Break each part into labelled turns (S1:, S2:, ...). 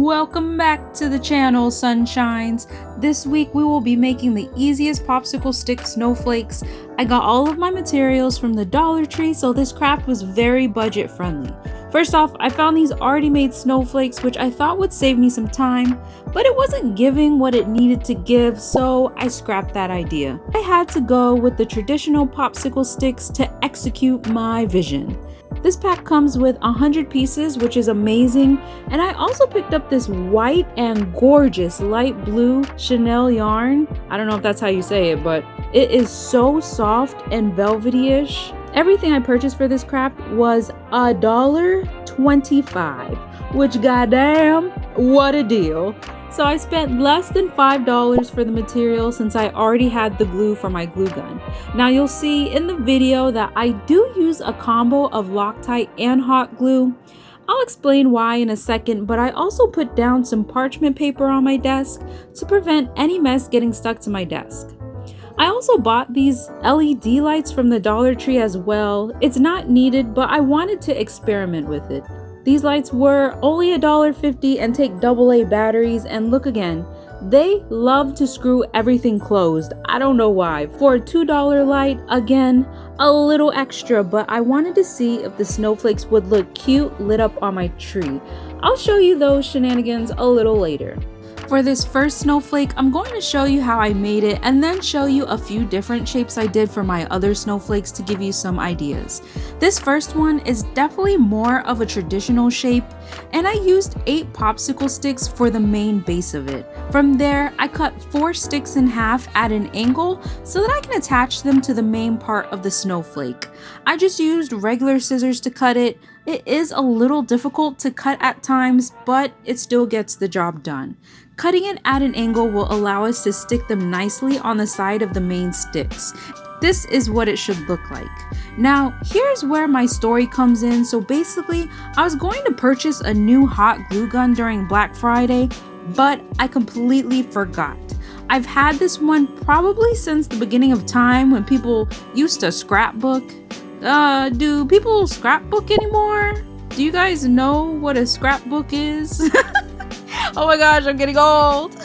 S1: Welcome back to the channel, sunshines. This week we will be making the easiest popsicle stick snowflakes. I got all of my materials from the Dollar Tree, so this craft was very budget friendly. First off, I found these already made snowflakes, which I thought would save me some time, but it wasn't giving what it needed to give, so I scrapped that idea. I had to go with the traditional popsicle sticks to execute my vision. This pack comes with 100 pieces, which is amazing, and I also picked up this white and gorgeous light blue Chanel yarn. I don't know if that's how you say it, but it is so soft and velvety-ish. Everything I purchased for this craft was $1.25, which goddamn, what a deal. So I spent less than $5 for the material since I already had the glue for my glue gun. Now you'll see in the video that I do use a combo of Loctite and hot glue. I'll explain why in a second, but I also put down some parchment paper on my desk to prevent any mess getting stuck to my desk. I also bought these LED lights from the Dollar Tree as well. It's not needed, but I wanted to experiment with it. These lights were only $1.50 and take AA batteries, and look again, they love to screw everything closed. I don't know why. For a $2 light, again, a little extra, but I wanted to see if the snowflakes would look cute lit up on my tree. I'll show you those shenanigans a little later. For this first snowflake, I'm going to show you how I made it and then show you a few different shapes I did for my other snowflakes to give you some ideas. This first one is definitely more of a traditional shape, and I used 8 popsicle sticks for the main base of it. From there, I cut 4 sticks in half at an angle so that I can attach them to the main part of the snowflake. I just used regular scissors to cut it. It is a little difficult to cut at times, but it still gets the job done. Cutting it at an angle will allow us to stick them nicely on the side of the main sticks. This is what it should look like. Now, here's where my story comes in. So basically, I was going to purchase a new hot glue gun during Black Friday, but I completely forgot. I've had this one probably since the beginning of time when people used to scrapbook. Do people scrapbook anymore? Do you guys know what a scrapbook is? Oh my gosh, I'm getting old.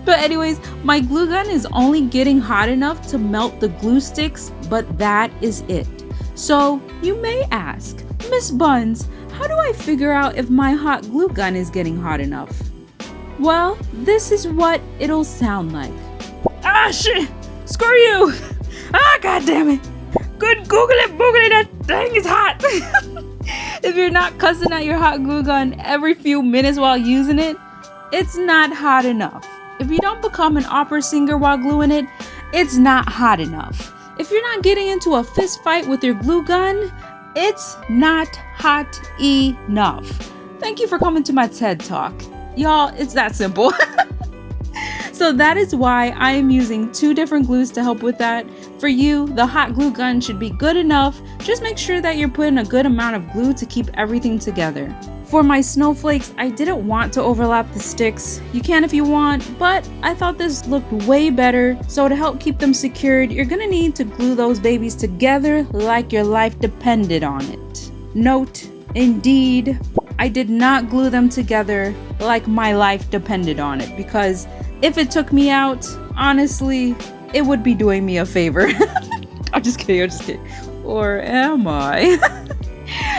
S1: But anyways, my glue gun is only getting hot enough to melt the glue sticks, but that is it. So you may ask, Miss Buns, how do I figure out if my hot glue gun is getting hot enough? Well, this is what it'll sound like. Ah shit, screw you. Ah, god damn it. Good Google it, boogly, that thing is hot. If you're not cussing at your hot glue gun every few minutes while using it, it's not hot enough. If you don't become an opera singer while gluing it, it's not hot enough. If you're not getting into a fist fight with your glue gun, it's not hot enough. Thank you for coming to my TED Talk. Y'all, it's that simple. So that is why I am using 2 different glues to help with that. For you, the hot glue gun should be good enough. Just make sure that you're putting a good amount of glue to keep everything together. For my snowflakes, I didn't want to overlap the sticks. You can if you want, but I thought this looked way better. So to help keep them secured, you're gonna need to glue those babies together like your life depended on it. Note, indeed, I did not glue them together like my life depended on it, because if it took me out, honestly, it would be doing me a favor. I'm just kidding. Or am I?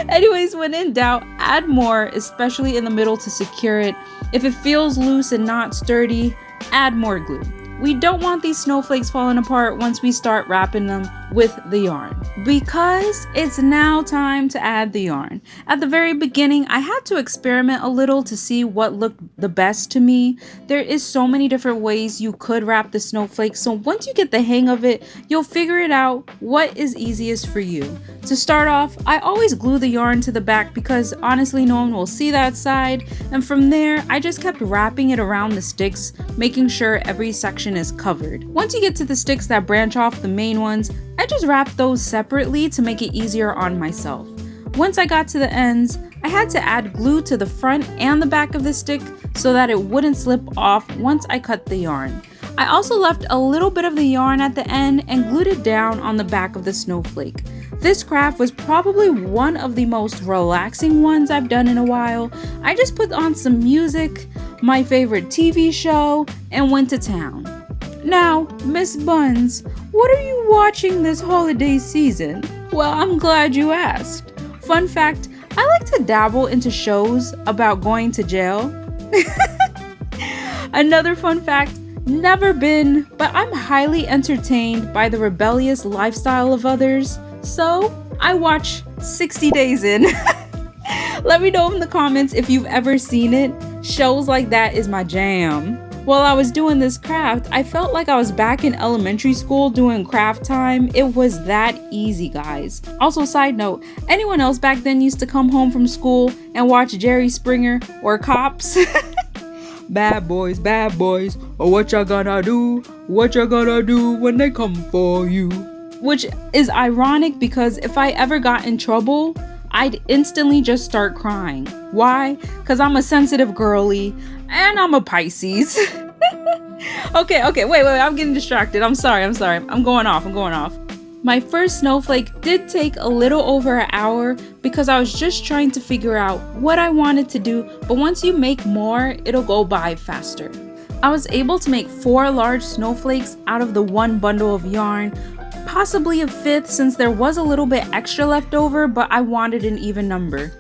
S1: Anyways, when in doubt, add more, especially in the middle to secure it. If it feels loose and not sturdy, add more glue. We don't want these snowflakes falling apart once we start wrapping them with the yarn, because it's now time to add the yarn. At the very beginning, I had to experiment a little to see what looked the best to me. There is so many different ways you could wrap the snowflakes, so once you get the hang of it, you'll figure it out what is easiest for you. To start off, I always glue the yarn to the back because honestly no one will see that side, and from there I just kept wrapping it around the sticks, making sure every section is covered. Once you get to the sticks that branch off the main ones, I just wrapped those separately to make it easier on myself. Once I got to the ends, I had to add glue to the front and the back of the stick so that it wouldn't slip off once I cut the yarn. I also left a little bit of the yarn at the end and glued it down on the back of the snowflake. This craft was probably one of the most relaxing ones I've done in a while. I just put on some music, my favorite TV show, and went to town. Now, Miss Buns, what are you watching this holiday season? Well, I'm glad you asked. Fun fact, I like to dabble into shows about going to jail. Another fun fact, never been, but I'm highly entertained by the rebellious lifestyle of others. So, I watch 60 Days In. Let me know in the comments if you've ever seen it. Shows like that is my jam. While I was doing this craft, I felt like I was back in elementary school doing craft time. It was that easy, guys. Also, side note, anyone else back then used to come home from school and watch Jerry Springer or Cops? Bad boys, oh, what you gonna do? What you gonna do when they come for you? Which is ironic because if I ever got in trouble, I'd instantly just start crying. Why? Because I'm a sensitive girly and I'm a Pisces. Okay, wait, I'm getting distracted. I'm sorry. I'm going off. My first snowflake did take a little over an hour because I was just trying to figure out what I wanted to do, but once you make more, it'll go by faster. I was able to make 4 large snowflakes out of the 1 bundle of yarn, possibly a 5th since there was a little bit extra left over, but I wanted an even number.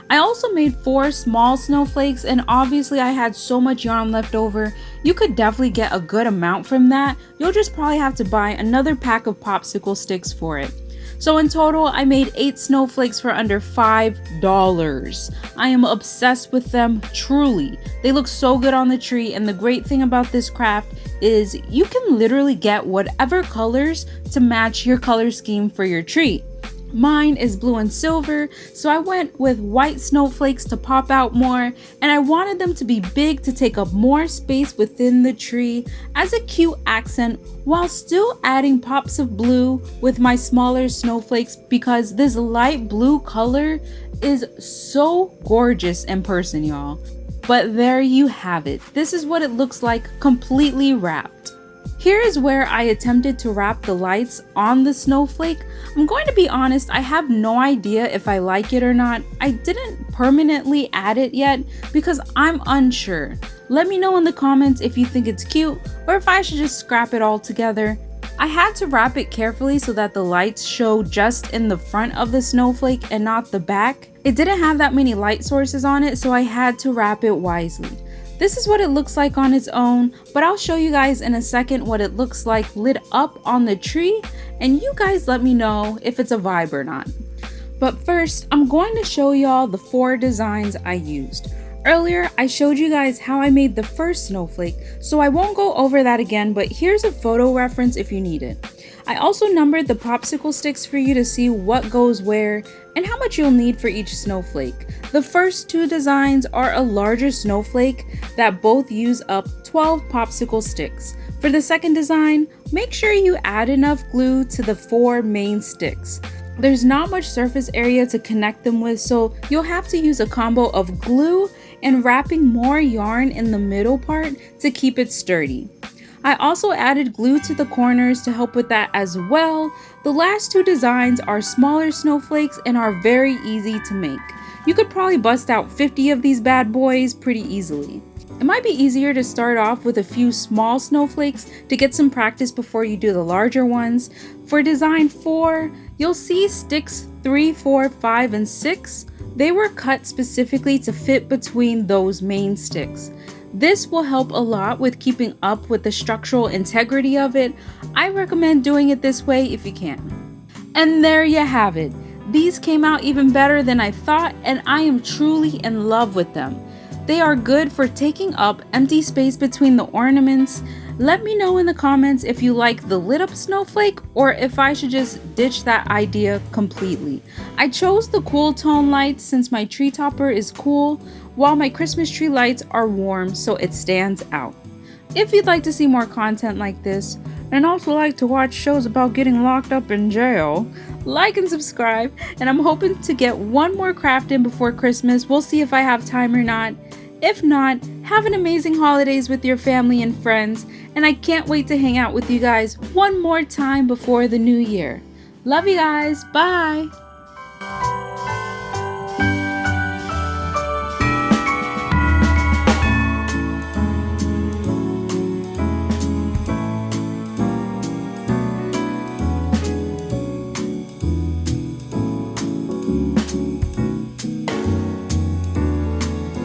S1: I also made 4 small snowflakes, and obviously I had so much yarn left over, you could definitely get a good amount from that. You'll just probably have to buy another pack of popsicle sticks for it. So in total, I made 8 snowflakes for under $5. I am obsessed with them, truly. They look so good on the tree, and the great thing about this craft is you can literally get whatever colors to match your color scheme for your tree. Mine is blue and silver, so I went with white snowflakes to pop out more, and I wanted them to be big to take up more space within the tree as a cute accent while still adding pops of blue with my smaller snowflakes because this light blue color is so gorgeous in person, y'all. But there you have it. This is what it looks like completely wrapped. Here is where I attempted to wrap the lights on the snowflake. I'm going to be honest, I have no idea if I like it or not. I didn't permanently add it yet because I'm unsure. Let me know in the comments if you think it's cute or if I should just scrap it all together. I had to wrap it carefully so that the lights show just in the front of the snowflake and not the back. It didn't have that many light sources on it, so I had to wrap it wisely. This is what it looks like on its own, but I'll show you guys in a second what it looks like lit up on the tree, and you guys let me know if it's a vibe or not. But first, I'm going to show y'all the 4 designs I used. Earlier, I showed you guys how I made the first snowflake, so I won't go over that again, but here's a photo reference if you need it. I also numbered the popsicle sticks for you to see what goes where and how much you'll need for each snowflake. The first 2 designs are a larger snowflake that both use up 12 popsicle sticks. For the second design, make sure you add enough glue to the 4 main sticks. There's not much surface area to connect them with, so you'll have to use a combo of glue and wrapping more yarn in the middle part to keep it sturdy. I also added glue to the corners to help with that as well. The last 2 designs are smaller snowflakes and are very easy to make. You could probably bust out 50 of these bad boys pretty easily. It might be easier to start off with a few small snowflakes to get some practice before you do the larger ones. For design 4, you'll see sticks 3, 4, 5, and 6. They were cut specifically to fit between those main sticks. This will help a lot with keeping up with the structural integrity of it. I recommend doing it this way if you can. And there you have it. These came out even better than I thought, and I am truly in love with them. They are good for taking up empty space between the ornaments. Let me know in the comments if you like the lit up snowflake or if I should just ditch that idea completely. I chose the cool tone lights since my tree topper is cool, while my Christmas tree lights are warm so it stands out. If you'd like to see more content like this, and also like to watch shows about getting locked up in jail, like and subscribe, and I'm hoping to get one more craft in before Christmas. We'll see if I have time or not. If not, have an amazing holidays with your family and friends, and I can't wait to hang out with you guys one more time before the new year. Love you guys. Bye.